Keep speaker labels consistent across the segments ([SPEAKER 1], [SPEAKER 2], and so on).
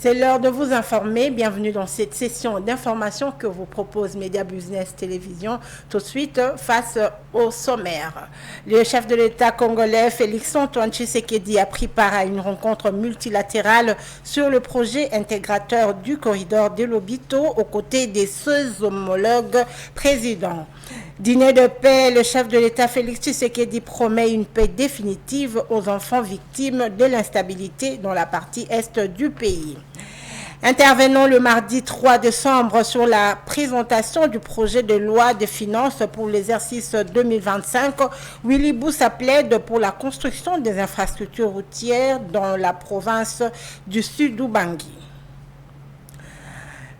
[SPEAKER 1] C'est l'heure de vous informer. Bienvenue dans cette session d'information que vous propose Média Business Télévision. Tout de suite, face au sommaire. Le chef de l'État congolais, Félix-Antoine Tshisekedi, a pris part à une rencontre multilatérale sur le projet intégrateur du corridor de Lobito aux côtés de ses homologues présidents. Dîner de paix, le chef de l'État Félix Tshisekedi promet une paix définitive aux enfants victimes de l'instabilité dans la partie est du pays. Intervenons le mardi 3 décembre sur la présentation du projet de loi de finances pour l'exercice 2025. Willy Boussa plaide pour la construction des infrastructures routières dans la province du Sud-Ubangi.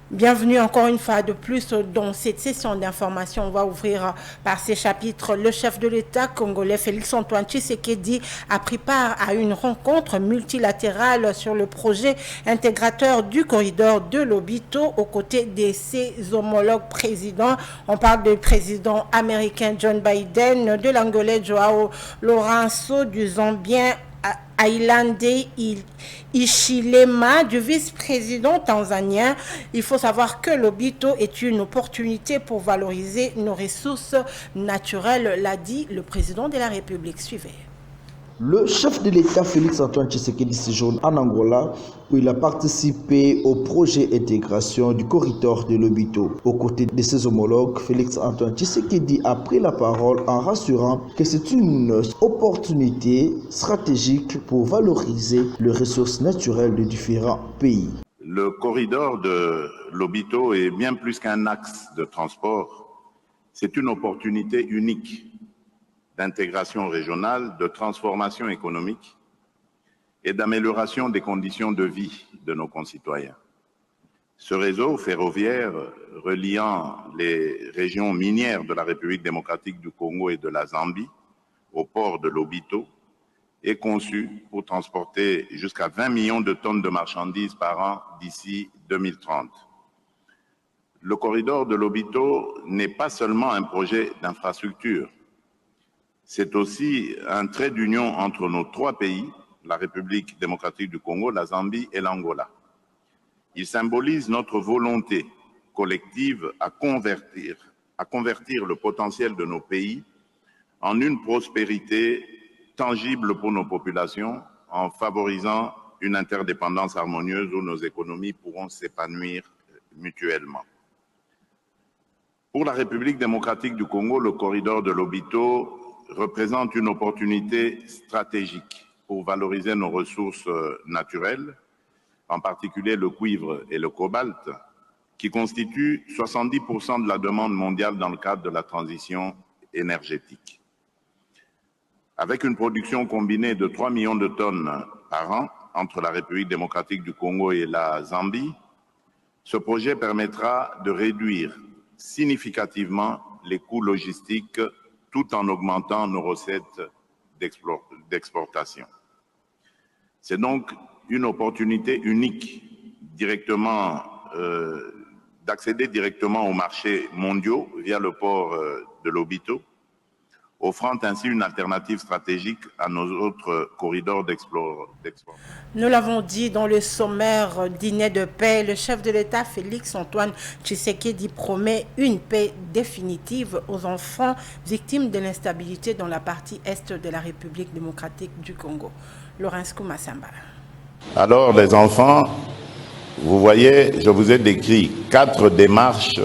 [SPEAKER 1] Bienvenue encore une fois de plus dans cette session d'information. On va ouvrir par ces chapitres. Le chef de l'État congolais Félix-Antoine Tshisekedi a pris part à une rencontre multilatérale sur le projet intégrateur du corridor de Lobito aux côtés de ses homologues présidents. On parle du président américain John Biden, de l'Angolais Joao Lourenço, du Zambien Ailande Ichilema, du vice-président tanzanien. Il faut savoir que Lobito est une opportunité pour valoriser nos ressources naturelles, l'a dit le président de la République. Suivez.
[SPEAKER 2] Le chef de l'État Félix-Antoine Tshisekedi séjourne en Angola où il a participé au projet d'intégration du corridor de Lobito. Aux côtés de ses homologues, Félix-Antoine Tshisekedi a pris la parole en rassurant que c'est une opportunité stratégique pour valoriser les ressources naturelles de différents pays.
[SPEAKER 3] Le corridor de Lobito est bien plus qu'un axe de transport. C'est une opportunité unique d'intégration régionale, de transformation économique et d'amélioration des conditions de vie de nos concitoyens. Ce réseau ferroviaire reliant les régions minières de la République démocratique du Congo et de la Zambie au port de Lobito est conçu pour transporter jusqu'à 20 millions de tonnes de marchandises par an d'ici 2030. Le corridor de Lobito n'est pas seulement un projet d'infrastructure. C'est aussi un trait d'union entre nos trois pays, la République démocratique du Congo, la Zambie et l'Angola. Il symbolise notre volonté collective à convertir le potentiel de nos pays en une prospérité tangible pour nos populations, en favorisant une interdépendance harmonieuse où nos économies pourront s'épanouir mutuellement. Pour la République démocratique du Congo, le corridor de Lobito représente une opportunité stratégique pour valoriser nos ressources naturelles, en particulier le cuivre et le cobalt, qui constituent 70% de la demande mondiale dans le cadre de la transition énergétique. Avec une production combinée de 3 millions de tonnes par an entre la République démocratique du Congo et la Zambie, ce projet permettra de réduire significativement les coûts logistiques tout en augmentant nos recettes d'exportation. C'est donc une opportunité unique d'accéder directement aux marchés mondiaux via le port de Lobito, offrant ainsi une alternative stratégique à nos autres corridors d'export.
[SPEAKER 1] Nous l'avons dit dans le sommaire dîner de paix, le chef de l'État Félix-Antoine Tshisekedi promet une paix définitive aux enfants victimes de l'instabilité dans la partie est de la République démocratique du Congo. Laurence Koumassamba.
[SPEAKER 3] Alors les enfants, vous voyez, je vous ai décrit 4 démarches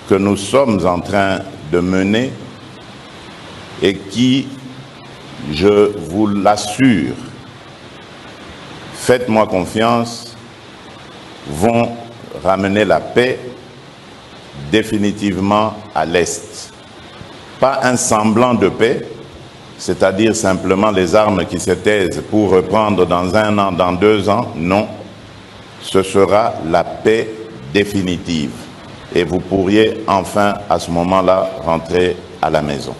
[SPEAKER 3] que nous sommes en train de mener et qui, je vous l'assure, faites-moi confiance, vont ramener la paix définitivement à l'Est. Pas un semblant de paix, c'est-à-dire simplement les armes qui se taisent pour reprendre dans 1 an, dans 2 ans, non. Ce sera la paix définitive. Et vous pourriez enfin, à ce moment-là, rentrer à la maison.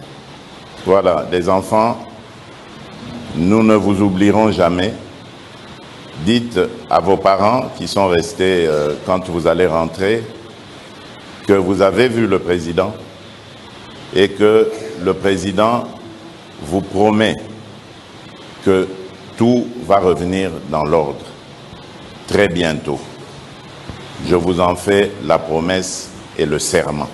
[SPEAKER 3] Voilà, les enfants, nous ne vous oublierons jamais. Dites à vos parents qui sont restés quand vous allez rentrer que vous avez vu le président et que le président vous promet que tout va revenir dans l'ordre. très bientôt. Je vous en fais la promesse et le serment.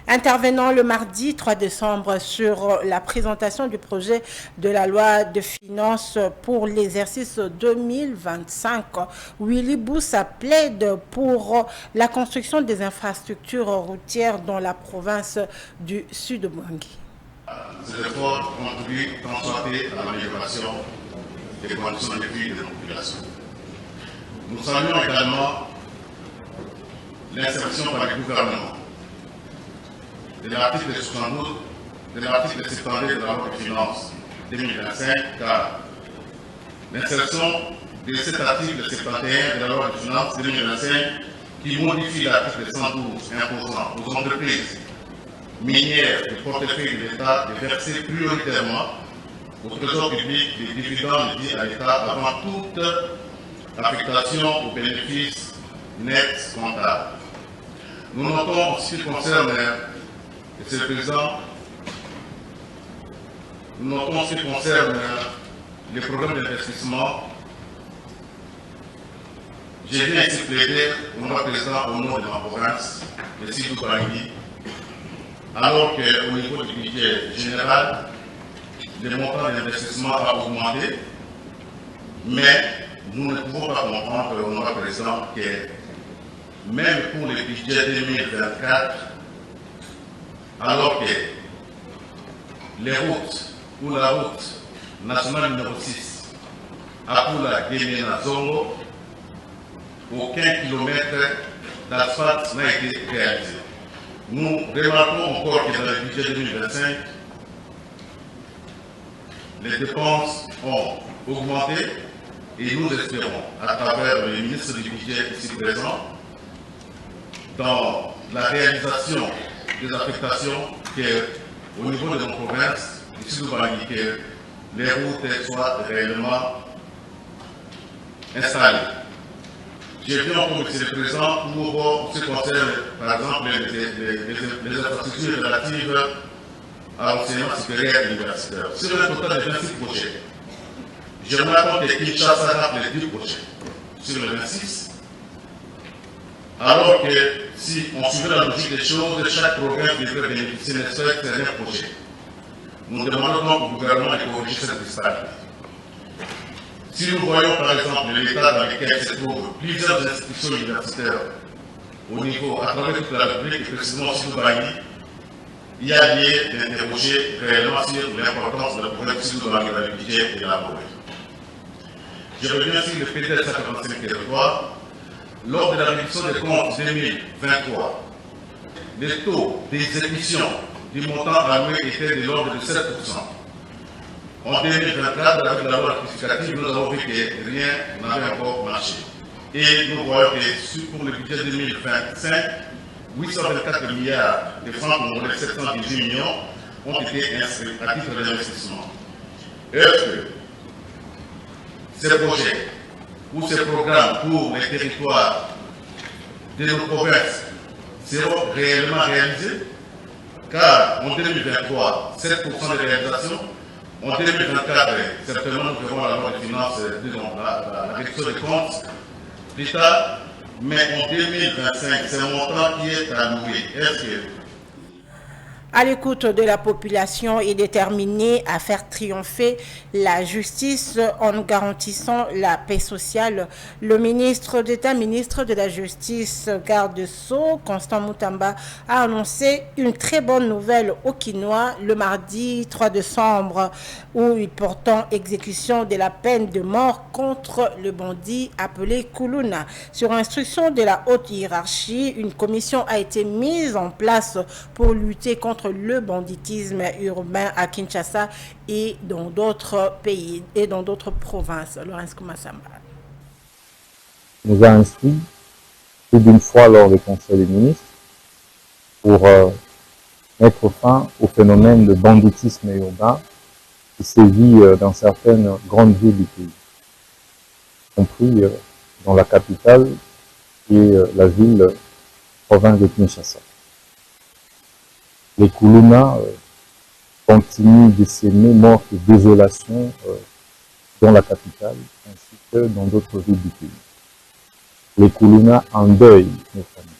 [SPEAKER 1] Intervenant le mardi 3 décembre sur la présentation du projet de la loi de finances pour l'exercice 2025, Willy Boussa plaide pour la construction des infrastructures routières dans la province du Sud-Bangui.
[SPEAKER 4] Ces efforts contribuent tant soit peu à l'amélioration des conditions de vie de nos populations. Nous saluons également l'insertion par le gouvernement de l'article 72 de l'article 72 de la loi de finances 2025, car l'insertion de cet article 71 de la loi de finances 2025 qui modifie l'article 112 imposant aux entreprises minières du portefeuille de l'État de verser prioritairement au trésor public les dividendes dus à l'État avant toute affectation aux bénéfices nets comptables. Nous notons en ce qui concerne, Monsieur le Président, nous notons en ce qui concerne les programmes d'investissement. J'ai bien ici plaidé au nom président au nom de ma province, de Sidou Bangui, alors qu'au niveau du budget général, le montant d'investissement a augmenté, mais nous ne pouvons pas comprendre au nom président que même pour le budget 2024, alors que les routes ou la route nationale numéro 6 à Pula Guémena Zongo, aucun kilomètre d'asphalte n'a été réalisé. Nous remarquons encore que dans le budget 2025, les dépenses ont augmenté et nous espérons, à travers le ministre du budget ici présent, dans la réalisation des affectations qu'au niveau de nos provinces, ici nous allons que les routes soient réellement installées. J'ai vu encore, Monsieur le Président, pour ce qui concerne, par exemple, les infrastructures relatives à l'enseignement supérieur et universitaire. Sur un total de 26 projets, je me rends compte que Kinshasa a les 10 projets sur les 26, alors que si on suivait la logique des choses, chaque province devrait bénéficier d'un seul projet. Nous demandons donc au gouvernement de corriger cette disparité. Si nous voyons par exemple l'état dans lequel se trouvent plusieurs institutions universitaires au niveau, à travers toute la République, et précisément sur Bangui, il y a lieu d'interroger réellement sur l'importance de la province de Sud Bangui dans le budget et la forêt. Je reviens sur le PDL 145 territoires. Lors de la révision des comptes 2023, le taux d'exécution du montant alloué était de l'ordre de 7%. En 2024, avec la loi rectificative, nous avons vu que rien n'avait encore marché. Et nous voyons que pour le budget 2025, 824 milliards de francs congolais, 718 millions ont été inscrits à titre d'investissement. Est-ce que ces projets ou ces programmes pour les territoires de nos provinces seront réellement réalisés? Car en 2023, 7% de réalisation. En 2024, certainement, nous verrons la loi de finances, disons, la réduction des comptes d'État, mais en 2025, c'est un montant qui est alloué. Est-ce que
[SPEAKER 1] à l'écoute de la population et déterminé à faire triompher la justice en garantissant la paix sociale. Le ministre d'État, ministre de la Justice, garde des Sceaux, Constant Moutamba, a annoncé une très bonne nouvelle au Quinois le mardi 3 décembre, où il portant exécution de la peine de mort contre le bandit appelé Kuluna. Sur instruction de la haute hiérarchie, une commission a été mise en place pour lutter contre le banditisme urbain à Kinshasa et dans d'autres pays et dans d'autres provinces. Laurence Kumasamba
[SPEAKER 5] nous a inscrit plus d'une fois lors du Conseil des ministres pour mettre fin au phénomène de banditisme urbain qui sévit dans certaines grandes villes du pays, y compris dans la capitale qui est la ville province de Kinshasa. Les Kuluna continuent de s'aimer mort et désolation dans la capitale ainsi que dans d'autres villes du pays. Les Kuluna endeuillent nos familles.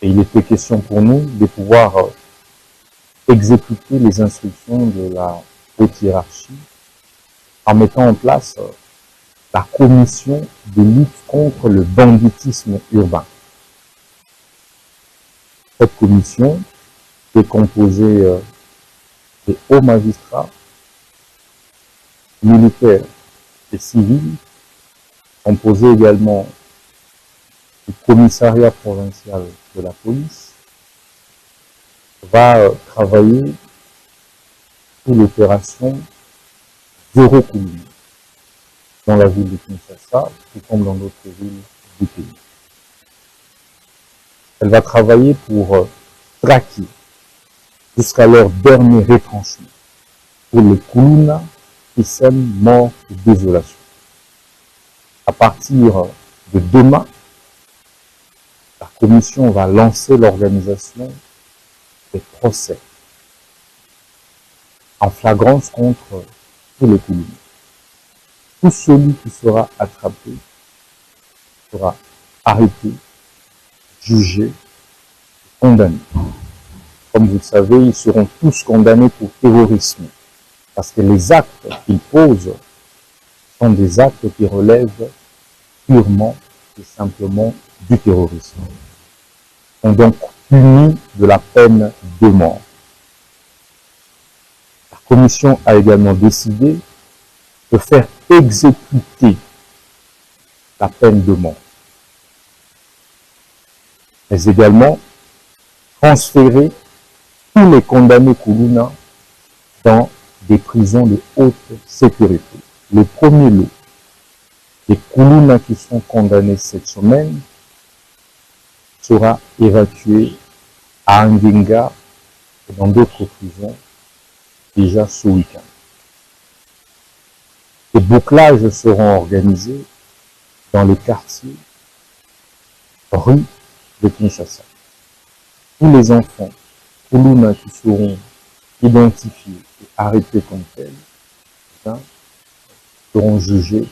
[SPEAKER 5] Et il était question pour nous de pouvoir exécuter les instructions de la haute hiérarchie en mettant en place la commission de lutte contre le banditisme urbain. Cette commission est composée des hauts magistrats, militaires et civils, composée également du commissariat provincial de la police, va travailler sur l'opération Zéro Kuluna dans la ville de Kinshasa, tout comme dans d'autres villes du pays. Elle va travailler pour traquer jusqu'à leur dernier retranchement pour les Kuluna qui sèment mort et désolation. À partir de demain, la commission va lancer l'organisation des procès en flagrance contre tous les Kuluna. Tout celui qui sera attrapé sera arrêté, jugé, condamné. Comme vous le savez, ils seront tous condamnés pour terrorisme, parce que les actes qu'ils posent sont des actes qui relèvent purement et simplement du terrorisme. Ils sont donc punis de la peine de mort. La commission a également décidé de faire exécuter la peine de mort, mais également transférer tous les condamnés Kuluna dans des prisons de haute sécurité. Le premier lot des Kuluna qui sont condamnés cette semaine sera évacué à Angenga et dans d'autres prisons déjà ce week-end. Des bouclages seront organisés dans les quartiers, rues de Kinshasa. Tous les enfants Kuluna qui seront identifiés et arrêtés comme tels seront jugés,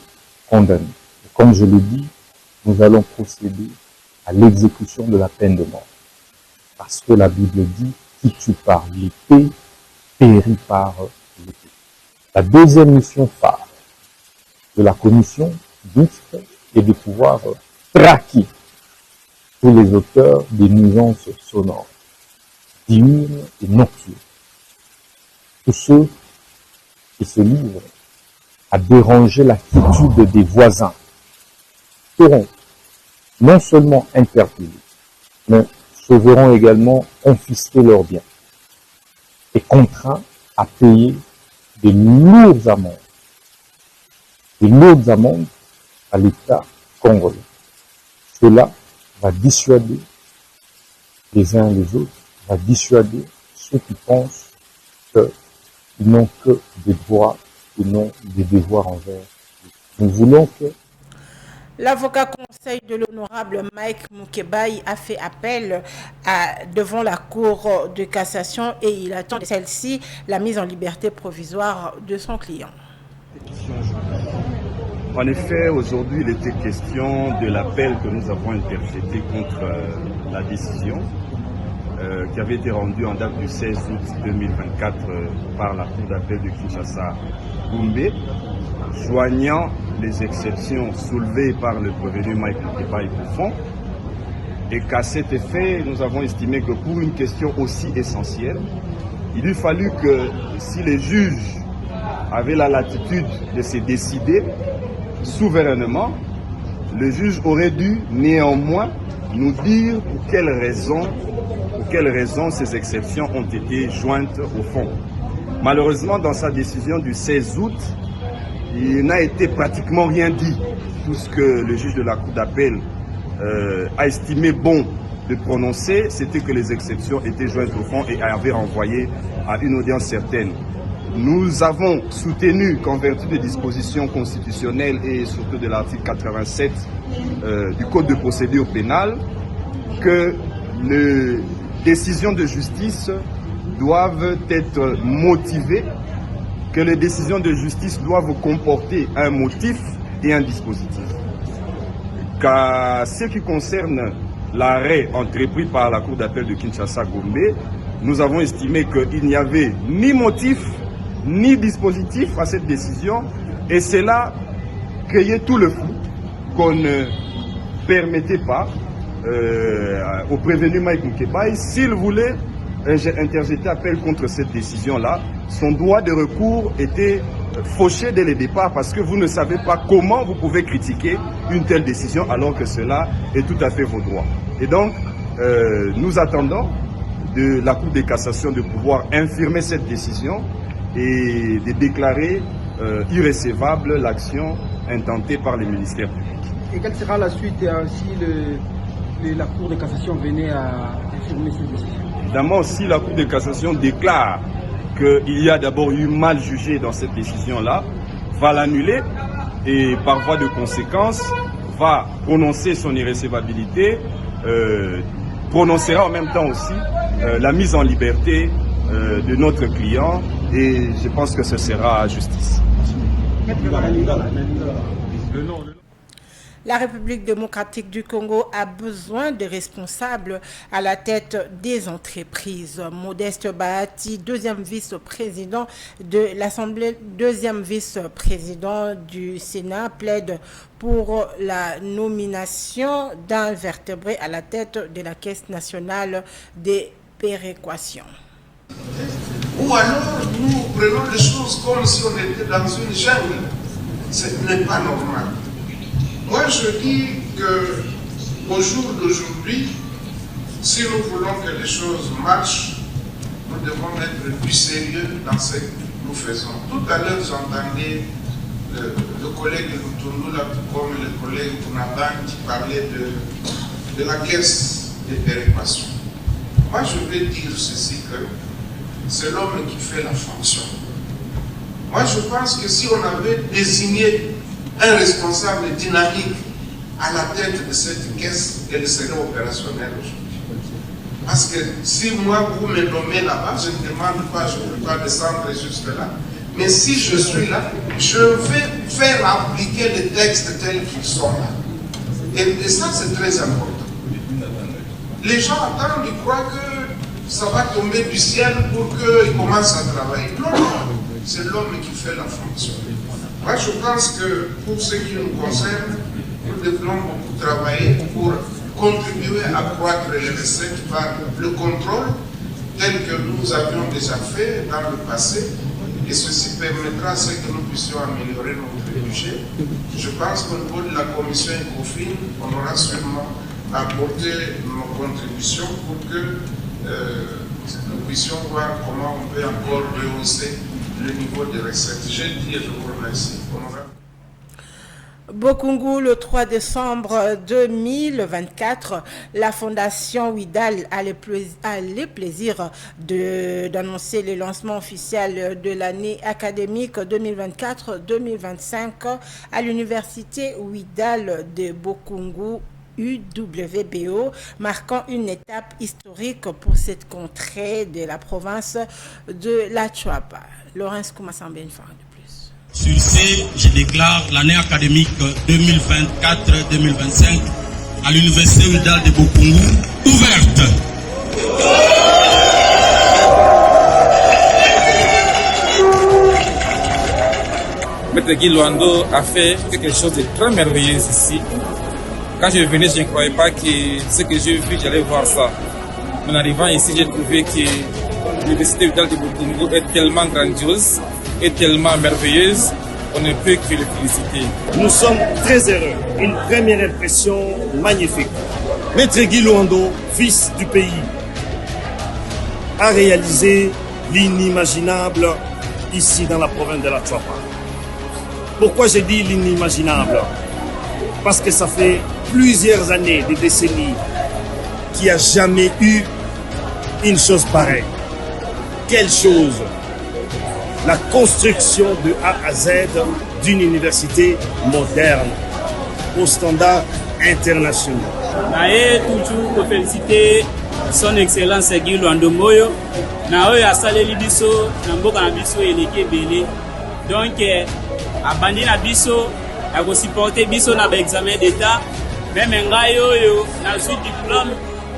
[SPEAKER 5] condamnés. Et comme je l'ai dit, nous allons procéder à l'exécution de la peine de mort. Parce que la Bible dit, qui tue par l'épée, périt par l'épée. La deuxième mission phare de la commission mixte est de pouvoir traquer tous les auteurs des nuisances sonores, diurnes et nocturnes. Tous ceux qui se livrent à déranger la quiétude des voisins seront non seulement interpellés, mais se verront également confisquer leurs biens et contraints à payer des lourdes amendes à l'État congolais. Cela va dissuader les uns et les autres, va dissuader ceux qui pensent qu'ils n'ont que des droits et non des devoirs envers eux. Nous voulons que
[SPEAKER 1] l'avocat conseil de l'honorable Mike Mukebai a fait appel devant la Cour de cassation et il attend de celle-ci la mise en liberté provisoire de son client.
[SPEAKER 6] En effet, aujourd'hui, il était question de l'appel que nous avons interjeté contre la décision qui avait été rendue en date du 16 août 2024 par la Cour d'appel de Kinshasa-Goumbé, joignant les exceptions soulevées par le prévenu Mike Mukebai Koufon, et qu'à cet effet, nous avons estimé que pour une question aussi essentielle, il eût fallu que si les juges avaient la latitude de se décider souverainement, le juge aurait dû néanmoins nous dire pour quelles raisons ces exceptions ont été jointes au fond. Malheureusement, dans sa décision du 16 août, il n'a été pratiquement rien dit. Tout ce que le juge de la Cour d'appel a estimé bon de prononcer, c'était que les exceptions étaient jointes au fond et avaient renvoyé à une audience certaine. Nous avons soutenu qu'en vertu des dispositions constitutionnelles et surtout de l'article 87 du Code de procédure pénale, que les décisions de justice doivent être motivées que les décisions de justice doivent comporter un motif et un dispositif. Car ce qui concerne l'arrêt entrepris par la Cour d'appel de Kinshasa-Gombe, nous avons estimé qu'il n'y avait ni motif, ni dispositif à cette décision, et cela créait tout le flou qu'on ne permettait pas au prévenu Mike Moukebaï, s'il voulait interjeter appel contre cette décision-là, son droit de recours était fauché dès le départ parce que vous ne savez pas comment vous pouvez critiquer une telle décision alors que cela est tout à fait vos droits. Et donc, nous attendons de la Cour de cassation de pouvoir infirmer cette décision et de déclarer irrécevable l'action intentée par les ministères publics.
[SPEAKER 7] Et quelle sera la suite si la Cour de cassation venait à infirmer cette décision?
[SPEAKER 6] Évidemment, si la Cour de cassation déclare qu'il y a d'abord eu mal jugé dans cette décision-là, va l'annuler et par voie de conséquence va prononcer son irrécevabilité, prononcera en même temps aussi la mise en liberté de notre client et je pense que ce sera justice.
[SPEAKER 1] La République démocratique du Congo a besoin de responsables à la tête des entreprises. Modeste Bahati, deuxième vice-président de l'Assemblée, deuxième vice-président du Sénat, plaide pour la nomination d'un vertébré à la tête de la Caisse nationale des péréquations.
[SPEAKER 8] Ou alors nous prenons les choses comme si on était dans une jungle. Ce n'est pas normal. Moi, je dis qu'au jour d'aujourd'hui, si nous voulons que les choses marchent, nous devons être plus sérieux dans ce que nous faisons. Tout à l'heure, j'entendais le collègue Lutundu, comme le collègue Kunaban, qui parlait de la caisse des péréquations. Moi, je vais dire ceci, que c'est l'homme qui fait la fonction. Moi, je pense que si on avait désigné un responsable dynamique à la tête de cette caisse, elle serait opérationnelle aujourd'hui. Parce que si moi, vous me nommez là-bas, je ne demande pas, je ne peux pas descendre jusque-là. Mais si je suis là, je vais faire appliquer les textes tels qu'ils sont là. Et ça, c'est très important. Les gens attendent, ils croient que ça va tomber du ciel pour qu'ils commencent à travailler. Non, non, c'est l'homme qui fait la fonction. Moi, je pense que pour ce qui nous concerne, nous devons beaucoup travailler pour contribuer à accroître les recettes par le contrôle tel que nous avions déjà fait dans le passé. Et ceci permettra à ce que nous puissions améliorer notre budget. Je pense qu'au niveau de la commission ECOFIN, on aura sûrement apporté nos contributions pour que nous puissions voir comment on peut encore rehausser le niveau des recettes. J'ai dit et je vous remercie.
[SPEAKER 1] Bokungu, le 3 décembre 2024, la Fondation Ouidal a le plaisir d'annoncer le lancement officiel de l'année académique 2024-2025 à l'université Ouidal de Bokungu, UWBO, marquant une étape historique pour cette contrée de la province de la Chuapa. Laurence Koumassambe, une fois de plus.
[SPEAKER 9] Sur ce, je déclare l'année académique 2024-2025 à l'université Ouidal de Bokungu ouverte.
[SPEAKER 10] Maître Guy Luando a fait quelque chose de très merveilleux ici. Quand je venais, je ne croyais pas que ce que j'ai vu, j'allais voir ça. En arrivant ici, j'ai trouvé que l'université Ouidal de Bokungu est tellement grandiose et tellement merveilleuse, on ne peut que le féliciter.
[SPEAKER 11] Nous sommes très heureux. Une première impression magnifique. Maître Guy Luando, fils du pays, a réalisé l'inimaginable ici dans la province de la Chuapa. Pourquoi je dis l'inimaginable? Parce que ça fait plusieurs années, des décennies, qu'il n'y a jamais eu une chose pareille. Quelle chose? La construction de A à Z d'une université moderne, aux standards internationaux.
[SPEAKER 12] Naé toujours féliciter son excellence Guy Luando Moyo na oyo asaleli biso na mboka na biso eleki ebele donc abandi na biso akosupporte biso na baexamen d'état meme ngai oyo nazwi diplôme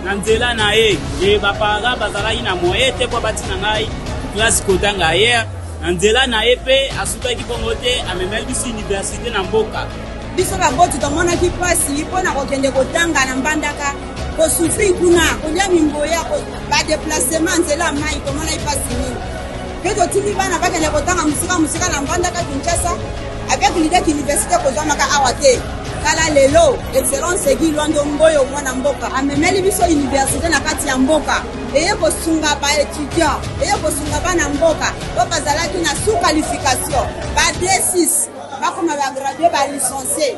[SPEAKER 12] na nzela na ye e bapara bazalaki na moyen te mpo batina ngai classe kotanga ayer na nzela na ye mpe asukaki bongo te amemeli biso université na mboka
[SPEAKER 13] biso baboti tomonaki mpasi mpo na kokende kotanga na mbandaka kosufri kuna kolia mimboya badeplacement nzela mai tomonaki mpasi mingi mpe totiki bana bakende kotanga musika na mbandaka Kinshasa avec l'idée qu'université kozwamaka awa te kala lelo excellence Guy Luando Moyo mwana mboka amemeli biso université na kati ya mboka eye kosunga baétudiant eye kosunga bana mboka po bazalaki na sous-qualification ba D6 bakoma bagradue balicencié.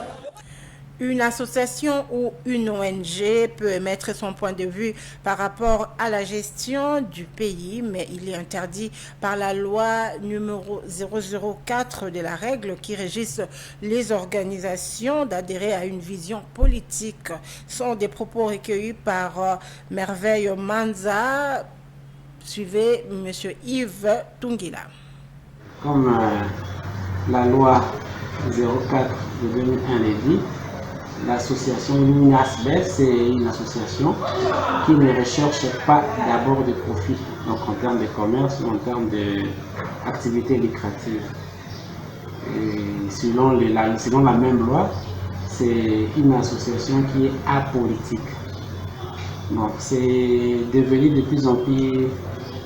[SPEAKER 1] Une association ou une ONG peut émettre son point de vue par rapport à la gestion du pays, mais il est interdit par la loi numéro 004 de la règle qui régisse les organisations d'adhérer à une vision politique. Ce sont des propos recueillis par Merveille Manza. Suivez M. Yves Tungila.
[SPEAKER 14] Comme la loi 04 de 2001 est dit, l'association UNASBEL, c'est une association qui ne recherche pas d'abord de profit, donc en termes de commerce ou en termes d'activités lucratives. Selon la même loi, c'est une association qui est apolitique. Donc c'est devenu de plus en plus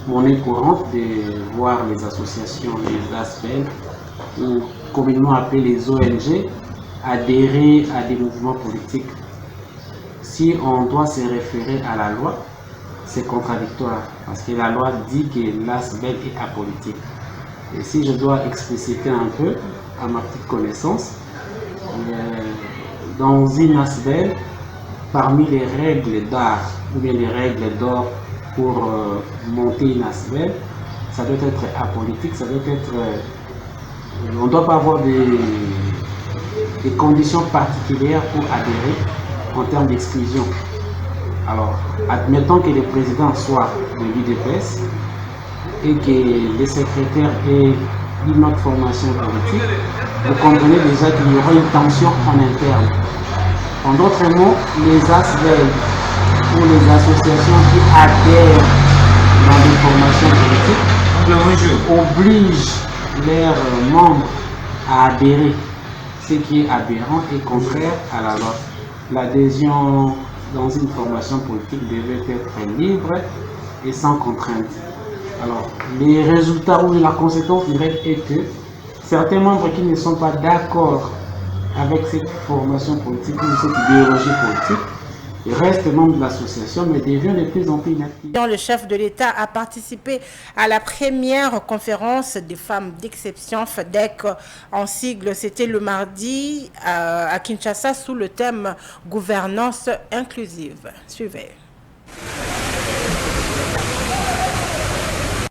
[SPEAKER 14] monnaie courante de voir les associations, les ASBEL, ou communément appelées les ONG, adhérer à des mouvements politiques. Si on doit se référer à la loi, c'est contradictoire parce que la loi dit que l'ASBEL est apolitique. Et si je dois expliciter un peu à ma petite connaissance, dans une ASBEL, parmi les règles d'art ou bien les règles d'or pour monter une ASBEL, ça doit être apolitique, ça doit être... on ne doit pas avoir des conditions particulières pour adhérer en termes d'exclusion. Alors, admettons que le président soit de l'UDPS et que les secrétaires aient une autre formation politique, vous comprenez déjà qu'il y aura une tension en interne. En d'autres mots, les ASBEL ou les associations qui adhèrent dans des formations politiques obligent leurs membres à adhérer. Ce qui est aberrant et contraire à la loi. L'adhésion dans une formation politique devait être libre et sans contrainte. Alors, les résultats ou la conséquence directe est que certains membres qui ne sont pas d'accord avec cette formation politique ou cette idéologie politique reste membre de l'association, mais devient de plus en plus inactif.
[SPEAKER 1] Le chef de l'État a participé à la première conférence des femmes d'exception, FEDEC en sigle. C'était le mardi à Kinshasa sous le thème « Gouvernance inclusive ». Suivez.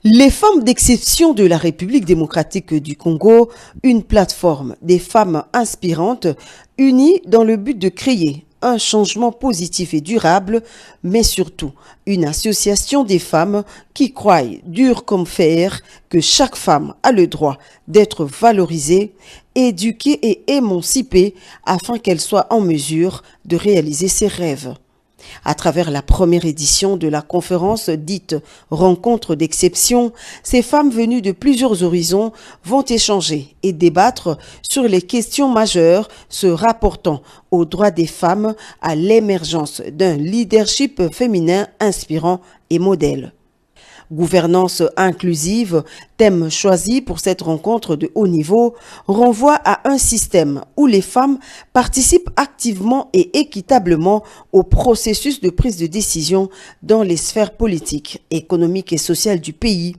[SPEAKER 15] Les femmes d'exception de la République démocratique du Congo, une plateforme des femmes inspirantes unies dans le but de créer un changement positif et durable, mais surtout une association des femmes qui croient dur comme fer que chaque femme a le droit d'être valorisée, éduquée et émancipée afin qu'elle soit en mesure de réaliser ses rêves. À travers la première édition de la conférence dite « Rencontre d'exception », ces femmes venues de plusieurs horizons vont échanger et débattre sur les questions majeures se rapportant aux droits des femmes, à l'émergence d'un leadership féminin inspirant et modèle. Gouvernance inclusive, thème choisi pour cette rencontre de haut niveau, renvoie à un système où les femmes participent activement et équitablement au processus de prise de décision dans les sphères politiques, économiques et sociales du pays.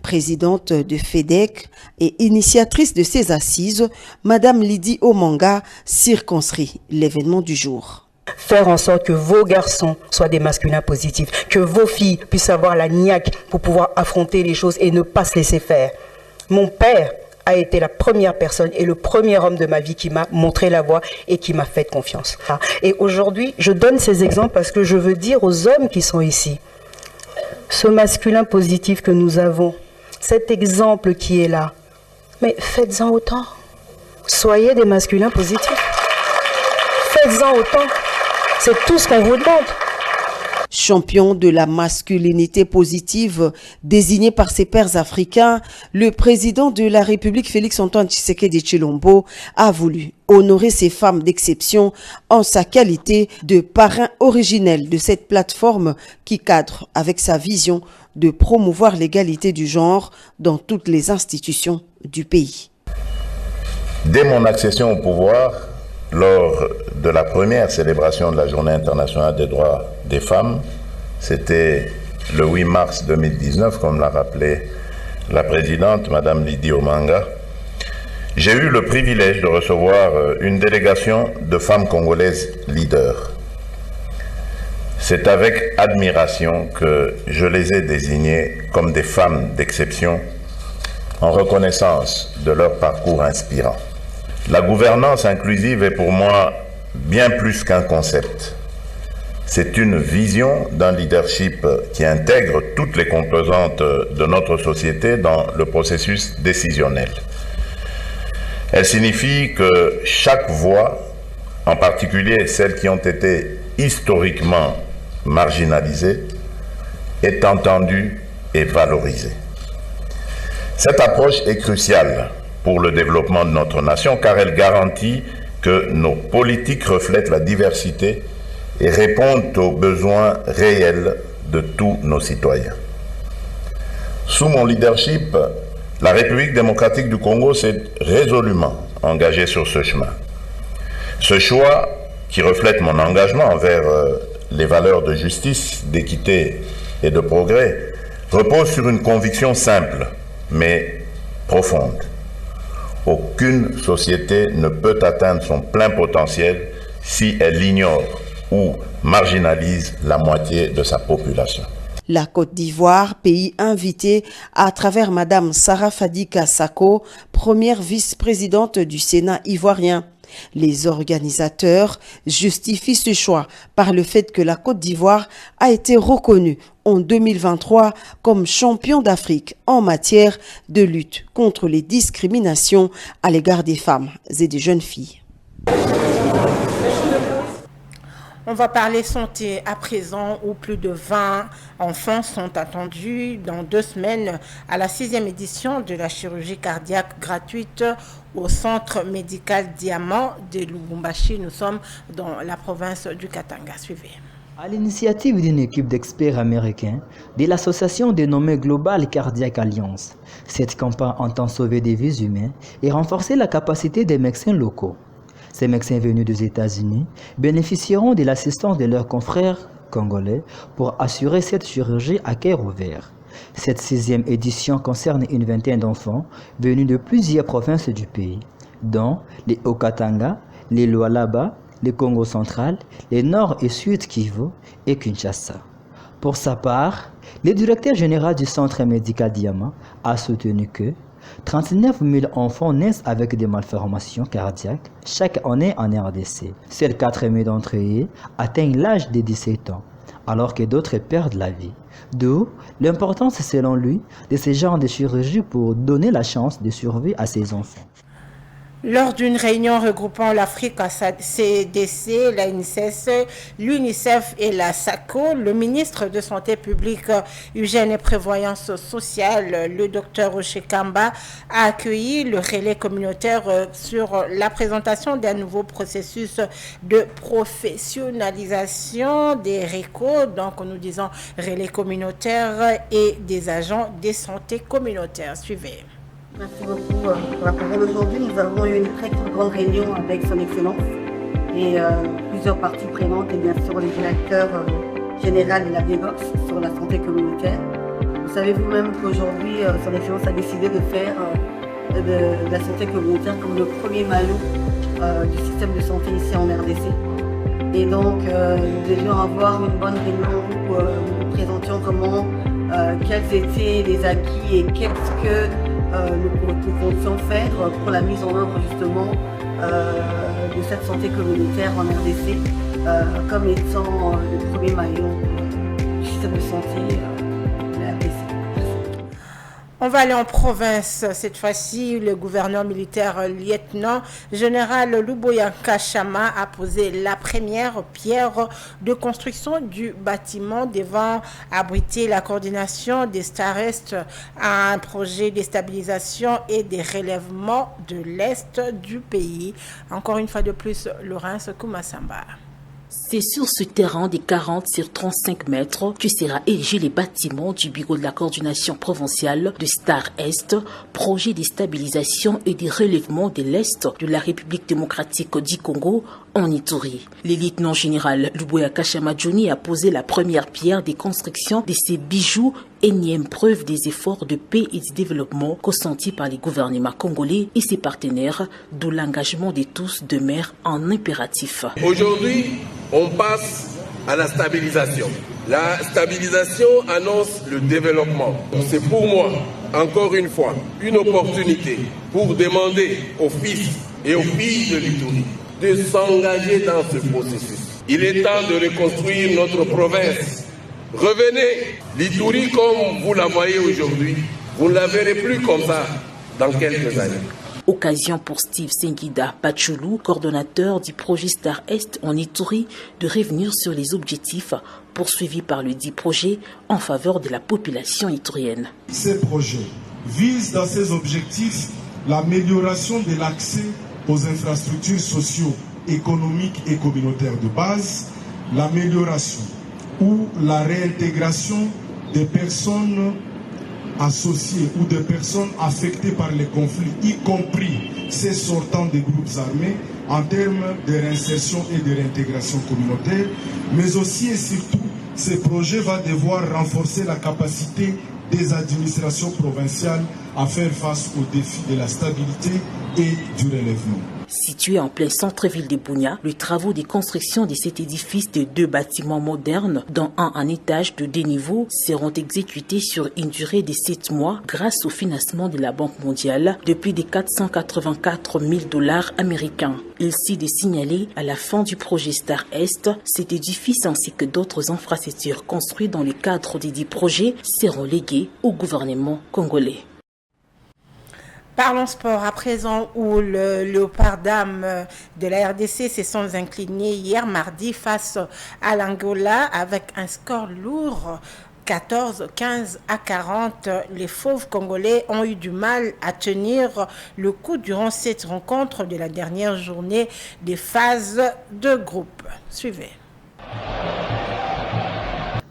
[SPEAKER 15] Présidente de FEDEC et initiatrice de ces assises, Madame Lydie Omanga circonscrit l'événement du jour.
[SPEAKER 16] Faire en sorte que vos garçons soient des masculins positifs, que vos filles puissent avoir la niaque pour pouvoir affronter les choses et ne pas se laisser faire. Mon père a été la première personne et le premier homme de ma vie qui m'a montré la voie et qui m'a fait confiance. Et aujourd'hui, je donne ces exemples parce que je veux dire aux hommes qui sont ici, ce masculin positif que nous avons, cet exemple qui est là, mais faites-en autant. Soyez des masculins positifs. Faites-en autant. C'est tout ce qu'on vous demande.
[SPEAKER 15] Champion de la masculinité positive désigné par ses pairs africains, le président de la République Félix-Antoine Tshisekedi Tshilombo a voulu honorer ces femmes d'exception en sa qualité de parrain originel de cette plateforme qui cadre avec sa vision de promouvoir l'égalité du genre dans toutes les institutions du pays.
[SPEAKER 3] Dès mon accession au pouvoir, lors de la première célébration de la Journée internationale des droits des femmes, c'était le 8 mars 2019, comme l'a rappelé la présidente, Madame Lydie Omanga, j'ai eu le privilège de recevoir une délégation de femmes congolaises leaders. C'est avec admiration que je les ai désignées comme des femmes d'exception en reconnaissance de leur parcours inspirant. La gouvernance inclusive est pour moi bien plus qu'un concept. C'est une vision d'un leadership qui intègre toutes les composantes de notre société dans le processus décisionnel. Elle signifie que chaque voix, en particulier celles qui ont été historiquement marginalisées, est entendue et valorisée. Cette approche est cruciale pour le développement de notre nation car elle garantit que nos politiques reflètent la diversité et répondent aux besoins réels de tous nos citoyens. Sous mon leadership, la République démocratique du Congo s'est résolument engagée sur ce chemin. Ce choix, qui reflète mon engagement envers les valeurs de justice, d'équité et de progrès, repose sur une conviction simple, mais profonde. Aucune société ne peut atteindre son plein potentiel si elle ignore ou marginalise la moitié de sa population.
[SPEAKER 15] La Côte d'Ivoire, pays invité à travers Madame Sarah Fadika Sako, première vice-présidente du Sénat ivoirien. Les organisateurs justifient ce choix par le fait que la Côte d'Ivoire a été reconnue en 2023 comme champion d'Afrique en matière de lutte contre les discriminations à l'égard des femmes et des jeunes filles.
[SPEAKER 1] On va parler santé à présent où plus de 20 enfants sont attendus dans 2 semaines à la 6e édition de la chirurgie cardiaque gratuite au centre médical Diamant de Lubumbashi. Nous sommes dans la province du Katanga. Suivez.
[SPEAKER 17] À l'initiative d'une équipe d'experts américains de l'association dénommée Global Cardiac Alliance, cette campagne entend sauver des vies humaines et renforcer la capacité des médecins locaux. Ces médecins venus des États-Unis bénéficieront de l'assistance de leurs confrères congolais pour assurer cette chirurgie à cœur ouvert. Cette 6e édition concerne une vingtaine d'enfants venus de plusieurs provinces du pays, dont les Haut-Katanga, les Lualaba, le Congo central, les Nord et Sud Kivu et Kinshasa. Pour sa part, le directeur général du centre médical Diamant a soutenu que 39 000 enfants naissent avec des malformations cardiaques chaque année en RDC. Seuls 4 000 d'entre eux atteignent l'âge de 17 ans, alors que d'autres perdent la vie. D'où l'importance, selon lui, de ce genre de chirurgie pour donner la chance de survie à ces enfants.
[SPEAKER 1] Lors d'une réunion regroupant l'Afrique à CDC, la NSS, l'UNICEF et la SACO, le ministre de Santé publique, Hygiène et Prévoyance sociale, le Dr Rocher Kamba, a accueilli le relais communautaire sur la présentation d'un nouveau processus de professionnalisation des RECO, donc nous disons relais communautaires et des agents de santé communautaire. Suivez.
[SPEAKER 18] Merci beaucoup. Pour la présence d'aujourd'hui, nous avons eu une très grande réunion avec son Excellence et plusieurs parties prenantes et bien sûr le directeur général de la BIEBOX sur la santé communautaire. Vous savez vous-même qu'aujourd'hui, son Excellence a décidé de faire de la santé communautaire comme le premier maillon du système de santé ici en RDC. Et donc, nous devions avoir une bonne réunion où nous présentions comment, quels étaient les acquis et qu'est-ce que nous comptions faire pour la mise en œuvre justement de cette santé communautaire en RDC comme étant le premier maillon du système de santé de la RDC.
[SPEAKER 1] On va aller en province. Cette fois-ci, le gouverneur militaire lieutenant général Luboya Kachama a posé la première pierre de construction du bâtiment devant abriter la coordination des Start-Est à un projet de stabilisation et de relèvement de l'Est du pays. Encore une fois de plus, Laurence Koumassamba.
[SPEAKER 19] C'est sur ce terrain de 40 sur 35 mètres que sera érigé les bâtiments du bureau de la coordination provinciale de Start-Est, projet de stabilisation et de relèvement de l'Est de la République démocratique du Congo en Ituri. Le lieutenant général Luboya Kachama Johnny a posé la première pierre des constructions de ces bijoux, énième preuve des efforts de paix et de développement consentis par les gouvernements congolais et ses partenaires, d'où l'engagement de tous demeure un impératif.
[SPEAKER 20] Aujourd'hui, on passe à la stabilisation. La stabilisation annonce le développement. C'est pour moi, encore une fois, une opportunité pour demander aux fils et aux filles de l'Ituri de s'engager dans ce processus. Il est temps de reconstruire notre province. Revenez, l'Ituri comme vous la voyez aujourd'hui, vous ne la verrez plus comme ça dans quelques années.
[SPEAKER 19] Occasion pour Steve Sengida Pachulu, coordonnateur du projet Start-Est en Ituri, de revenir sur les objectifs poursuivis par le dit projet en faveur de la population iturienne.
[SPEAKER 21] Ces projets visent dans ces objectifs l'amélioration de l'accès aux infrastructures socio-économiques et communautaires de base, l'amélioration ou la réintégration des personnes associées ou des personnes affectées par les conflits, y compris ces sortants des groupes armés, en termes de réinsertion et de réintégration communautaire, mais aussi et surtout, ce projet va devoir renforcer la capacité des administrations provinciales à faire face aux défis de la stabilité et du relèvement.
[SPEAKER 19] Situé en plein centre-ville de Bunia, les travaux de construction de cet édifice de 2 bâtiments modernes, dont un en étage de 2 niveaux, seront exécutés sur une durée de 7 mois grâce au financement de la Banque mondiale depuis des $484 000 américains. Il s'est de signaler à la fin du projet Start-Est, cet édifice ainsi que d'autres infrastructures construites dans le cadre des 10 projets seront légués au gouvernement congolais.
[SPEAKER 1] Parlons sport à présent où le Léopard Dame de la RDC se sont inclinés hier mardi face à l'Angola avec un score lourd 14-15 à 40. Les fauves congolais ont eu du mal à tenir le coup durant cette rencontre de la dernière journée des phases de groupe. Suivez.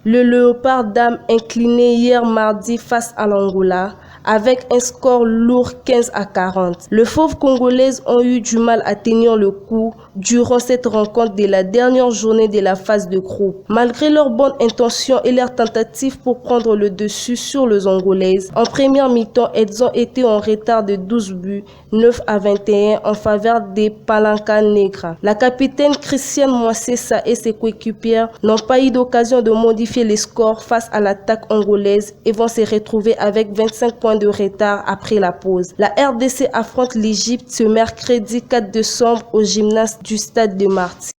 [SPEAKER 22] Le Léopard Dame incliné hier mardi face à l'Angola avec un score lourd 15 à 40. Les fauves congolaises ont eu du mal à tenir le coup durant cette rencontre de la dernière journée de la phase de groupe. Malgré leurs bonnes intentions et leurs tentatives pour prendre le dessus sur les Angolaises, en première mi-temps, elles ont été en retard de 12 buts, 9 à 21 en faveur des Palanca Negra. La capitaine Christiane Moissessa et ses coéquipières n'ont pas eu d'occasion de modifier les scores face à l'attaque angolaise et vont se retrouver avec 25 points de retard après la pause. La RDC affronte l'Égypte ce mercredi 4 décembre au gymnase du stade de Marty.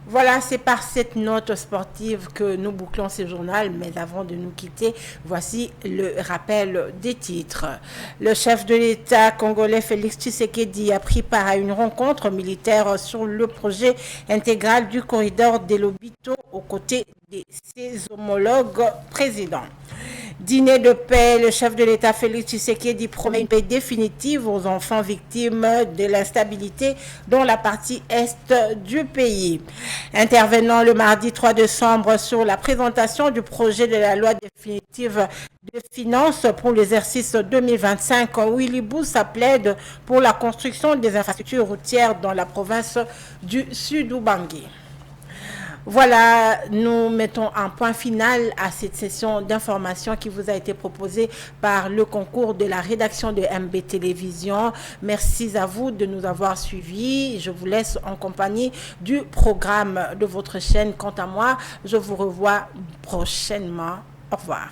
[SPEAKER 1] Voilà, c'est par cette note sportive que nous bouclons ce journal, mais avant de nous quitter, voici le rappel des titres. Le chef de l'État congolais Félix Tshisekedi a pris part à une rencontre militaire sur le projet intégral du corridor de Lobito aux côtés de ses homologues présidents. Dîner de paix, le chef de l'État Félix Tshisekedi promet une paix définitive aux enfants victimes de l'instabilité dans la partie est du pays. Intervenant le mardi 3 décembre sur la présentation du projet de la loi définitive de finances pour l'exercice 2025, Willy Boussa plaide pour la construction des infrastructures routières dans la province du Sud-Ubangi. Voilà, nous mettons un point final à cette session d'information qui vous a été proposée par le concours de la rédaction de MB Télévision. Merci à vous de nous avoir suivis. Je vous laisse en compagnie du programme de votre chaîne. Quant à moi, je vous revois prochainement. Au revoir.